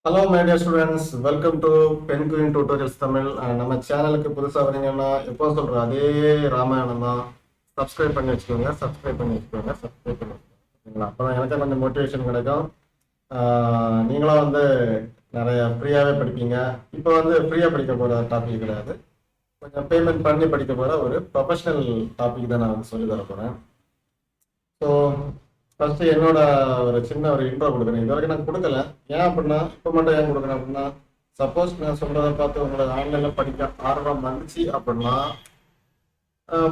Hello, my dear students. Welcome to Pen Queen Tutorials Tamil. நம்ம சேனலுக்கு புதுசாக வரீங்கன்னா எப்போ சொல்கிற அதே ராமாயணம் தான். சப்ஸ்கிரைப் பண்ணி வச்சுக்கோங்க சப்ஸ்கிரைப் பண்ணி வச்சுக்கோங்களா? அப்போ தான் எனக்கு கொஞ்சம் மோட்டிவேஷன் கிடைக்கும். நீங்களும் வந்து நிறைய ஃப்ரீயாகவே படிப்பீங்க. இப்போ வந்து ஃப்ரீயாக படிக்க போகிற டாபிக் கிடையாது, கொஞ்சம் பேமெண்ட் பண்ணி படிக்க போகிற ஒரு ப்ரொஃபஷனல் டாபிக் தான் நான் வந்து சொல்லி தர போகிறேன். ஸோ ஃபர்ஸ்ட் என்னோட ஒரு சின்ன ஒரு இன்ட்ரோ கொடுக்குறேன். இது வரைக்கும் நான் கொடுக்கல. ஏன் அப்படின்னா இப்போ மட்டும் ஏன் கொடுக்குறேன் அப்படின்னா, சப்போஸ் நான் சொல்றதை பார்த்து உங்களுக்கு ஆன்லைன்ல படிக்க ஆர்வம் வந்துச்சு அப்படின்னா,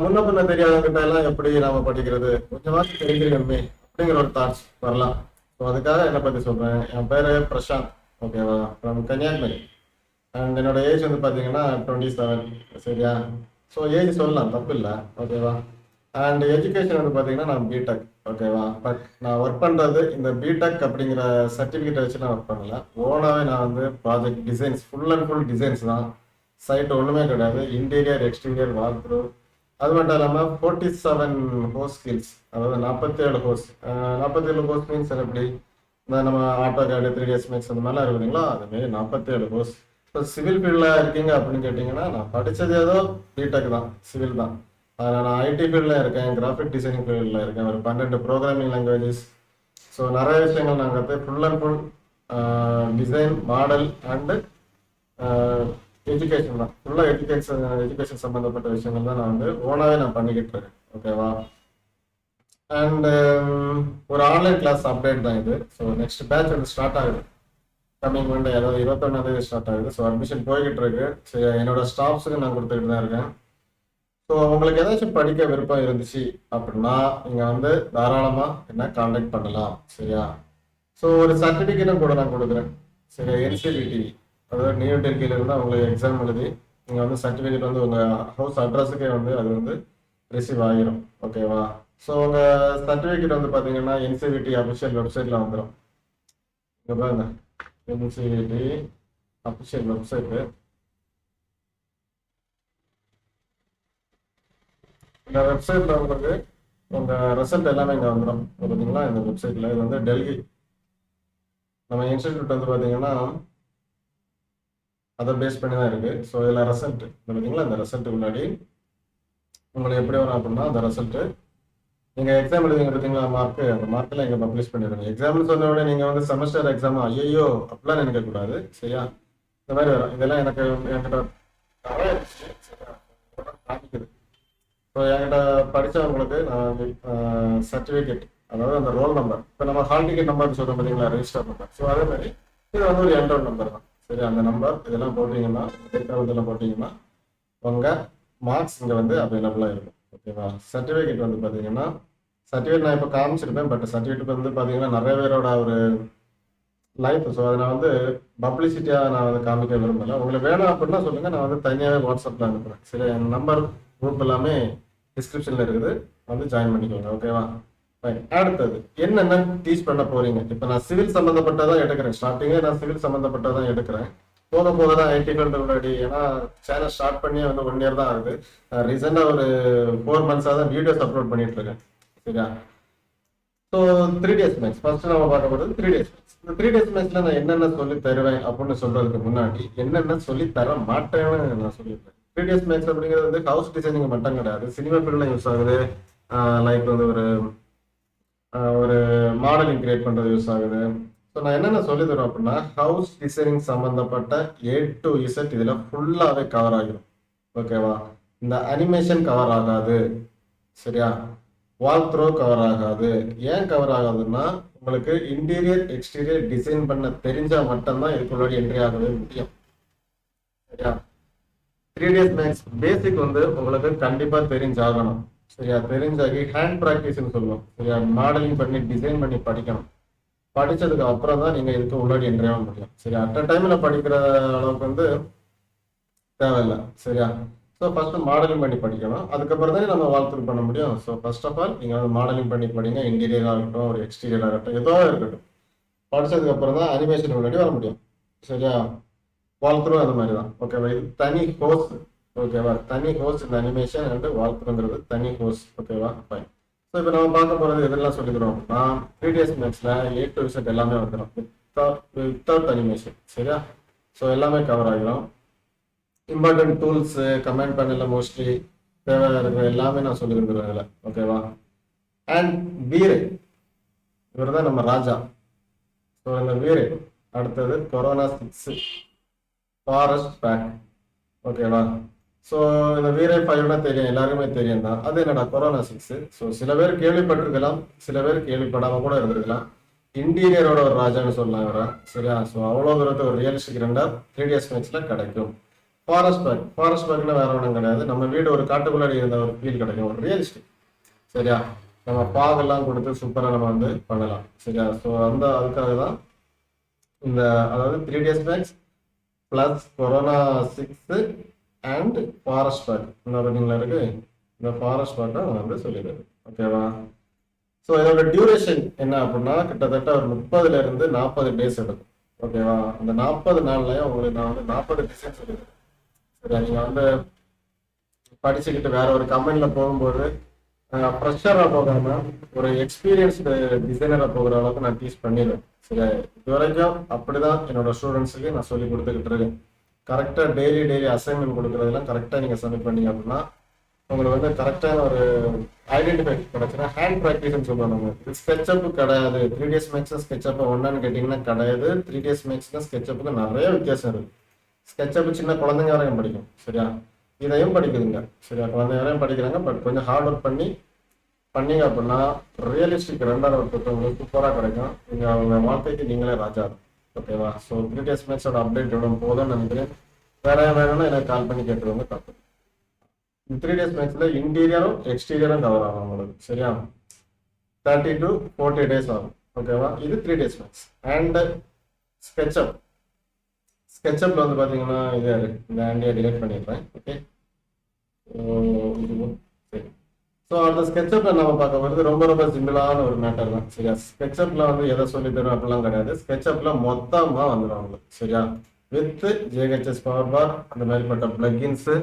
முன்ன பின்ன தெரியாதவங்கிட்ட எல்லாம் எப்படி நாம படிக்கிறது, கொஞ்சமாச்சும் தெரிஞ்சிருக்கணுமே அப்படிங்கிற ஒரு தாட்ஸ் வரலாம். ஸோ அதுக்காக என்னை பத்தி சொல்றேன். என் பேரு பிரசாந்த், ஓகேவா, ஃப்ரம் கன்னியாகுமரி. அண்ட் என்னோட ஏஜ் வந்து பார்த்தீங்கன்னா 27. சரியா? ஸோ ஏஜ் சொல்லலாம், தப்பு இல்லை, ஓகேவா. அண்ட் எஜுகேஷன் வந்து பார்த்தீங்கன்னா நான் பிடெக், ஓகேவா. பட் நான் ஒர்க் பண்ணுறது இந்த பிடெக் அப்படிங்கிற சர்டிஃபிகேட்டை வச்சு நான் ஒர்க் பண்ணல. ஓனாகவே நான் வந்து project designs, full and full designs தான். சைட் ஒன்றுமே கிடையாது. Interior exterior walk through. அது மட்டும் இல்லாமல் 47 ஹோஸ் ஸ்கில்ஸ், அதாவது 47 ஹோஸ். 47 ஹோஸ் மீன்ஸ் எப்படி, இந்த நம்ம ஆட்டோ கேடு 3ds மேக்ஸ் அந்த மாதிரிலாம் இருக்குதுங்களா, அதுமாரி 47 ஹோஸ். இப்போ சிவில் ஃபீல்டில் இருக்கீங்க அப்படின்னு கேட்டிங்கன்னா, நான் படித்தது ஏதோ பிடெக் தான், சிவில் தான். நான் ஐடி ஃபீல்டில் இருக்கேன், கிராஃபிக் டிசைனிங் ஃபீல்டில் இருக்கேன், ஒரு 12 ப்ரோக்ராமிங் லாங்குவேஜஸ். ஸோ நிறைய விஷயங்கள் நாங்கள் கற்று full and full design, model and education தான். ஃபுல்லாக எஜுகேஷன் சம்மந்தப்பட்ட விஷயங்கள் தான் நான் வந்து ஓனாகவே நான் பண்ணிக்கிட்டு இருக்கேன், ஓகேவா. அண்டு ஒரு ஆன்லைன் கிளாஸ் அப்டேட் தான் இது. ஸோ நெக்ஸ்ட் பேட்ச் வந்து ஸ்டார்ட் ஆகுது, கம்மிங் மண்டே, அதாவது 21ஆம் ஸ்டார்ட் ஆகுது. ஸோ அட்மிஷன் போய்கிட்டு இருக்கு. சரி, என்னோட ஸ்டாஃப்ஸுக்கு நான் கொடுத்துக்கிட்டு தான் இருக்கேன். ஸோ உங்களுக்கு ஏதாச்சும் படிக்க விருப்பம் இருந்துச்சு அப்படின்னா நீங்கள் வந்து தாராளமாக என்ன கான்டாக்ட் பண்ணலாம், சரியா. ஸோ ஒரு சர்டிஃபிகேட்டும் கூட நான் கொடுக்குறேன், சரியா. NCVTE, அதாவது நியூ டெல்லியில இருந்து உங்களுக்கு எக்ஸாம் எழுதி நீங்கள் வந்து சர்டிஃபிகேட் வந்து உங்கள் ஹவுஸ் அட்ரஸுக்கே வந்து அது வந்து ரிசீவ் ஆகிரும், ஓகேவா. ஸோ உங்கள் சர்டிஃபிகேட் வந்து பார்த்தீங்கன்னா NCVTE அஃபிஷியல் வெப்சைட்டில் வந்துடும். இங்கே பாருங்க, NCVTE அஃபிஷியல் வெப்சைட்டு. இந்த வெப்சைட்ல உங்களுக்கு உங்க ரிசல்ட் எல்லாமே இங்க வந்துடும், பார்த்தீங்களா. இந்த வெப்சைட்ல இது வந்து டெல்லி நம்ம இன்ஸ்டிடியூட் வந்து பார்த்தீங்கன்னா அதை பேஸ் பண்ணி தான் இருக்கு. ஸோ இதில் ரிசல்ட் பார்த்தீங்களா, இந்த ரிசல்ட் முன்னாடி உங்களுக்கு எப்படி வரும் அப்படின்னா, அந்த ரிசல்ட் நீங்கள் எக்ஸாம் எழுதிங்க பார்த்தீங்களா, மார்க்கு, அந்த மார்க்கெல்லாம் இங்கே பப்ளிஷ் பண்ணிடுங்க. எக்ஸாம்னு சொன்ன உடனே நீங்கள் வந்து செமஸ்டர் எக்ஸாம் ஐயோ அப்படிலாம் நினைக்கக்கூடாது, சரியா. இந்த மாதிரி வரும். இதெல்லாம் எனக்கு என்கிட்ட நிறைய காமிக்குது. ஸோ என்கிட்ட படித்தவங்களுக்கு நான் சர்டிஃபிகேட், அதாவது அந்த ரோல் நம்பர், இப்போ நம்ம ஹால் டிக்கெட் நம்பர் சொல்கிறோம் பார்த்தீங்களா, ரெஜிஸ்டர் நம்பர். ஸோ அதே மாதிரி இது வந்து ஒரு என்ரோல் நம்பர் தான், சரி. அந்த நம்பர் இதெல்லாம் போட்டிங்கன்னா, இதெல்லாம் போட்டிங்கன்னா உங்கள் மார்க்ஸ் இங்கே வந்து அவைலபிளாக இருக்கும், ஓகேவா. சர்டிஃபிகேட் வந்து பார்த்தீங்கன்னா, சர்டிஃபிகேட் நான் இப்போ காமிச்சிருப்பேன். பட் சர்டிஃபிகேட் வந்து பார்த்தீங்கன்னா நிறைய பேரோட ஒரு லைஃப். ஸோ அதை நான் வந்து பப்ளிசிட்டியாக நான் வந்து காமிக்க விரும்பலை. உங்களுக்கு வேணும் அப்படின்னா சொல்லுங்கள், நான் வந்து தனியாகவே வாட்ஸ்அப்பில் அனுப்புகிறேன், சரி. என் நம்பர் குரூப் எல்லாமே டிஸ்கிரிப்ஷனில் இருக்குது, வந்து ஜாயின் பண்ணிக்கோங்க, ஓகேவா. அடுத்தது என்னென்ன டீச் பண்ண போறீங்க. இப்போ நான் சிவில் சம்மந்தப்பட்டதான் எடுக்கிறேன். ஸ்டார்டிங்கே நான் சிவில் சம்மந்தப்பட்டதான் எடுக்கிறேன். போக போக தான் ஐடி ஃபீல்டு முன்னாடி, ஏன்னா சேனல் ஸ்டார்ட் பண்ணி வந்து 1 இயர் தான் ஆகுது. ரீசெண்டாக ஒரு 4 மந்த்ஸாக தான் வீடியோஸ் அப்லோட் பண்ணிட்டு இருக்கேன், சரியா. ஸோ 3ds மேக்ஸ் ஃபர்ஸ்ட் நம்ம பார்க்க போகிறது 3ds மேக்ஸ். இந்த 3ds மேக்ஸ்ல நான் என்னென்ன சொல்லி தருவேன் அப்படின்னு சொல்றதுக்கு முன்னாடி என்னென்ன சொல்லி தர மாட்டேன்னு நான் சொல்லியிருப்பேன். 3ds மேக்ஸ் அப்படிங்கிறது வந்து ஹவுஸ் டிசைனிங் மட்டும் கிடையாது, சினிமா ஃபீல்டில் யூஸ் ஆகுது. லைக் வந்து ஒரு ஒரு மாடலிங் கிரியேட் பண்ணுறது யூஸ் ஆகுது. ஸோ நான் என்னென்ன சொல்லி தருவேன் அப்படின்னா, ஹவுஸ் டிசைனிங் சம்மந்தப்பட்ட A to Z இதில் ஃபுல்லாகவே கவர் ஆகிடும், ஓகேவா. இந்த அனிமேஷன் கவர் ஆகாது, சரியா. வால் த்ரோ கவர் ஆகாது. ஏன் கவர் ஆகாதுன்னா, உங்களுக்கு இன்டீரியர் எக்ஸ்டீரியர் டிசைன் பண்ண தெரிஞ்சால் மட்டும்தான் இதுக்குள்ளாடி என்ட்ரி ஆகவே முடியும், சரியா. 3ds மேக்ஸ் பேசிக் வந்து உங்களுக்கு கண்டிப்பாக தெரிஞ்சாகணும், சரியா. தெரிஞ்சாகி ஹேண்ட் ப்ராக்டிஸ்ன்னு சொல்லுவோம், சரியா. மாடலிங் பண்ணி டிசைன் பண்ணி படிக்கணும். படித்ததுக்கு அப்புறம் தான் நீங்கள் இதுக்கு உள்ளாடி என்ட்ரி ஆக முடியும், சரியா. அட் அ டைமில் படிக்கிற அளவுக்கு வந்து தேவையில்லை, சரியா. ஸோ ஃபஸ்ட்டு மாடலிங் பண்ணி படிக்கணும், அதுக்கப்புறம் தானே நம்ம வால்த்ரூ பண்ண முடியும். ஸோ ஃபர்ஸ்ட் ஆஃப் ஆல் நீங்கள் வந்து மாடலிங் பண்ணி படிங்க. இன்டீரியராக இருக்கட்டும், ஒரு எக்ஸ்டீரியராக இருக்கட்டும், ஏதோ இருக்கட்டும். படித்ததுக்கப்புறம் தான் அனிமேஷன் முன்னாடி வர முடியும், சரியா. வால்த்ரூ அது மாதிரி தான், ஓகேவா. இது தனி கோர்ஸ், ஓகேவா. தனி கோர்ஸ் இந்த அனிமேஷன் அண்ட் வால்த்ரூங்கிறது தனி கோர்ஸ், ஓகேவா. ஃபைன். ஸோ இப்போ நம்ம பார்க்க போகிறது எதெல்லாம் சொல்லிக்கிறோம். நான் 3ds மேக்ஸில் A to Z எல்லாமே வந்துடும். Without animation. சரியா? ஸோ எல்லாமே கவர் ஆகிடும். இம்பார்ட்டன்ட் டூல்ஸு கமெண்ட் பண்ணல மோஸ்ட்லி தேவை இருக்கிற எல்லாமே நான் சொல்லி கொடுக்குறேன் இதில். ஓகேவா? அண்ட் வீரு இவர் தான் நம்ம ராஜா. ஸோ இந்த வீரு அடுத்தது கொரோனா 6 ஃபாரஸ்ட் பேக். ஓகேவா? ஸோ இந்த வீரை 5 தெரியும், எல்லாருமே தெரியும் தான். அது என்னடா கொரோனா 6? ஸோ சில பேர் கேள்விப்பட்டிருக்கலாம், சில பேர் கேள்விப்படாமல் கூட இருந்திருக்கலாம். இன்டீரியரோட ஒரு ராஜான்னு சொல்லலாம் இவரை. சரியா? ஸோ அவ்வளோ தூரத்தை ஒரு ரியலிஸ்டிக் ரெண்டர் 3ds மேக்ஸில் கிடைக்கும். ஃபாரஸ்ட் பேக்னா வேற ஒன்றும் கிடையாது, நம்ம வீடு ஒரு காட்டுக்குள்ளாடி இருந்த ஒரு ஃபீல் கிடைக்கும், ஒரு ரியலிஸ்டிக். சரியா? நம்ம பாகெல்லாம் கொடுத்து சூப்பராக நம்ம வந்து பண்ணலாம். சரியா? ஸோ அதுக்காக தான் இந்த அதாவது 3ds Max plus Corona 6 and Forest Pack இந்த ரன்னிங்ல இருக்கு. இந்த ஃபாரஸ்ட் பேக்கை வந்து சொல்லிடுறது. ஓகேவா? ஸோ இதோட டியூரேஷன் என்ன அப்படின்னா கிட்டத்தட்ட ஒரு 30 இருந்து 40 டேஸ் எடுக்கும். ஓகேவா? அந்த 40 நாள்லயும் உங்களுக்கு நான் வந்து 40 டிசைன் சொல்லிடுறேன். சரியா? நீங்கள் வந்து படிச்சுக்கிட்டு வேற ஒரு கம்பெனியில் போகும்போது ஃப்ரெஷராக போகாம ஒரு எக்ஸ்பீரியன்ஸ்டு டிசைனராக போகிற அளவுக்கு நான் டீச் பண்ணிடுவேன். சரியா? இது வரைக்கும் அப்படிதான் என்னோட ஸ்டூடெண்ட்ஸுக்கு நான் சொல்லி கொடுத்துக்கிட்டு இருக்கேன். கரெக்டாக டெய்லி அசைன்மெண்ட் கொடுக்குறதெல்லாம் கரெக்டாக நீங்கள் சப்மிட் பண்ணீங்க அப்படின்னா உங்களுக்கு வந்து கரெக்டான ஒரு ஐடென்டிஃபை கிடைச்சுன்னா ஹேண்ட் ப்ராக்டிஸ்ன்னு சொல்லுவாங்க. இது ஸ்கெட்சப்பு கிடையாது. 3ds மேக்ஸும் ஸ்கெட்சப்பு ஒன்றான்னு கேட்டிங்கன்னா கிடையாது. 3ds மேக்ஸுக்கும் ஸ்கெட்சப்புக்கு நிறைய வித்தியாசம் இருக்குது. ஸ்கெட்சப்பு சின்ன குழந்தைங்க வரைக்கும் படிக்கும். சரியா? இதையும் படிக்குதுங்க. சரியா? குழந்தைங்க வரையும் படிக்கிறாங்க. பட் கொஞ்சம் ஹார்ட் ஒர்க் பண்ணீங்க அப்படின்னா ரியலிஸ்டிக் ரெண்டர் ஒர்க் உங்களுக்கு சூப்பராக கிடைக்கும். நீங்கள் அவங்க வாழ்க்கைக்கு நீங்களே ராஜா. ஓகேவா? ஸோ 3ds மேக்ஸோட அப்டேட் எவ்வளோ போதும்னு நினைக்கிறேன். வேணும்னா எனக்கு கால் பண்ணி கேட்டுருவாங்க. தப்பு 3ds மேக்ஸில் இன்டீரியரும் எக்ஸ்டீரியரும் கவர் ஆகும் உங்களுக்கு. சரியா? 30 to 40 டேஸ் ஆகும். ஓகேவா? இது 3ds மேக்ஸ். அண்ட் ஸ்கெட்சப்பில் வந்து பார்த்தீங்கன்னா இதே இந்த ஆண்டியை டிலீட் பண்ணிடுறேன். ஓகே? சரி. ஸோ அந்த ஸ்கெட்சப்பில் நம்ம பார்க்க போகிறது ரொம்ப சிம்பிளான ஒரு மேட்டர் தான். சரியா? ஸ்கெட்சப்பில் வந்து எதை சொல்லி தரும் அப்படிலாம் கிடையாது. ஸ்கெட்சப்பில் மொத்தமாக வந்துடும் உங்களுக்கு. சரியா? வித் ஜேஹெச்எஸ் பவர் பார் அந்த மாதிரிப்பட்ட பிளக்கின்ஸு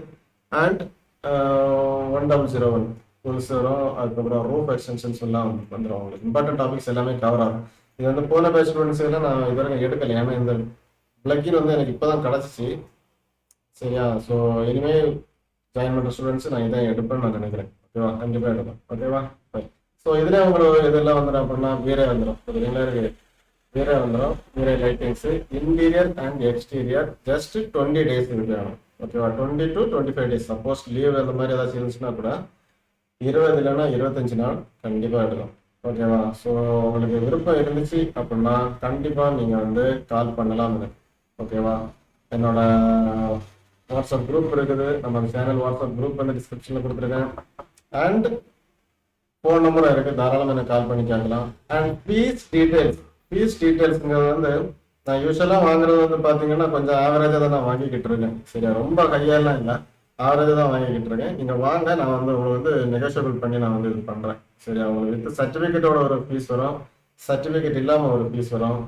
அண்ட் 1001 டூல்ஸ் வரும். அதுக்கப்புறம் ரூப் எக்ஸ்டென்ஷன்ஸ் எல்லாம் வந்துடும் உங்களுக்கு. இம்பார்ட்டன்ட் டாபிக்ஸ் எல்லாமே கவர் ஆகும். இது வந்து போன பேட்ச் ஸ்டூடெண்ட்ஸ் எல்லாம் நான் இது வரைக்கும் எடுக்கல. ஏன்னா இந்த பிளக்கின் வந்து எனக்கு இப்போ தான் கிடச்சிச்சு. சரியா? ஸோ இனிமேல் ஜாயின் பண்ணுற ஸ்டூடெண்ட்ஸ் நான் இதான் எடுப்பேன்னு நான் நினைக்கிறேன். ஓகேவா? கண்டிப்பாக எடுப்பேன். ஓகேவா? ஸோ இதில் உங்களுக்கு இதெல்லாம் வந்துடும் அப்படின்னா வீரே வந்துடும். இதுல இருக்கு வீரே வந்துடும். வீரே lightings interior and exterior just 20 days இருக்கு. ஓகேவா? 20 to 25 டேஸ். சப்போஸ் லீவ் அந்த மாதிரி ஏதாச்சும் இருந்துச்சுன்னா கூட 20 இல்லைன்னா 25 நாள் கண்டிப்பாக எடுக்கும். ஓகேவா? ஸோ உங்களுக்கு விருப்பம் இருந்துச்சு அப்படின்னா கண்டிப்பாக நீங்கள் வந்து கால் பண்ணலாம். ஓகேவா? என்னோட வாட்ஸ்அப் குரூப் இருக்குது. நம்ம சேனல் வாட்ஸ்அப் குரூப் வந்து டிஸ்கிரிப்ஷனில் கொடுத்துருக்கேன். அண்ட் ஃபோன் நம்பரும் இருக்குது. தாராளமாக எனக்கு கால் பண்ணி கேட்கலாம். அண்ட் ஃபீஸ் டீட்டெயில்ஸுங்கிறது வந்து நான் யூஸ்வலாக வாங்குறது வந்து பார்த்தீங்கன்னா கொஞ்சம் ஆவரேஜாக தான் நான் வாங்கிக்கிட்டு இருக்கேன். சரியா? ரொம்ப ஹையெல்லாம் இல்லை, ஆவரேஜாக தான் வாங்கிக்கிட்டு இருக்கேன். நீங்கள் வாங்க, நான் வந்து உங்களுக்கு வந்து நெகோஷியபிள் பண்ணி நான் வந்து இது பண்ணுறேன். சரியா? உங்களுக்கு வித் சர்டிஃபிகேட்டோட ஒரு ஃபீஸ் வரும், சர்டிஃபிகேட் இல்லாமல் ஒரு ஃபீஸ் வரும்.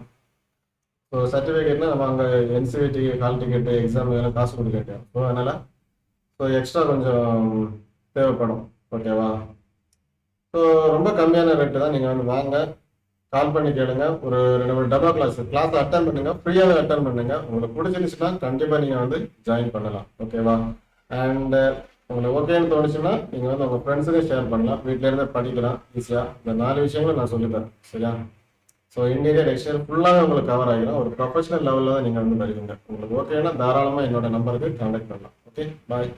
ஸோ சர்டிஃபிகேட்னா நம்ம அங்கே NCVTE ஹால் டிக்கெட்டு எக்ஸாம் இதெல்லாம் காசு கொடுக்கட்டேன். ஸோ அதனால் எக்ஸ்ட்ரா கொஞ்சம் தேவைப்படும். ஓகேவா? ஸோ ரொம்ப கம்மியான ரேட்டு தான். நீங்கள் வந்து வாங்க, கால் பண்ணி கேளுங்க. ஒரு 2 டெமோ கிளாஸ் அட்டன் பண்ணுங்க, ஃப்ரீயாகவே அட்டன் பண்ணுங்க. உங்களுக்கு பிடிச்சிருந்துச்சுன்னா கண்டிப்பாக நீங்கள் வந்து ஜாயின் பண்ணலாம். ஓகேவா? அண்ட் உங்களுக்கு ஓகேன்னு தோணுச்சுன்னா நீங்கள் வந்து உங்கள் ஃப்ரெண்ட்ஸுக்கே ஷேர் பண்ணலாம். வீட்டிலேருந்தே படிக்கலாம் ஈஸியாக. இந்த 4 விஷயங்களும் நான் சொல்லித்தரேன். சரியா? ஸோ இன்டீரியர் எக்ஸ்டீரியர் ஃபுல்லாகவே உங்களுக்கு கவர் ஆகிடும். ஒரு ப்ரொஃபஷனல் லெவலில் தான் நீங்கள் வந்து வருவீங்க. உங்களுக்கு ஓகேன்னா தாராளமாக என்னோட நம்பருக்கு கான்டாக்ட் பண்ணலாம். ஓகே, பாய்.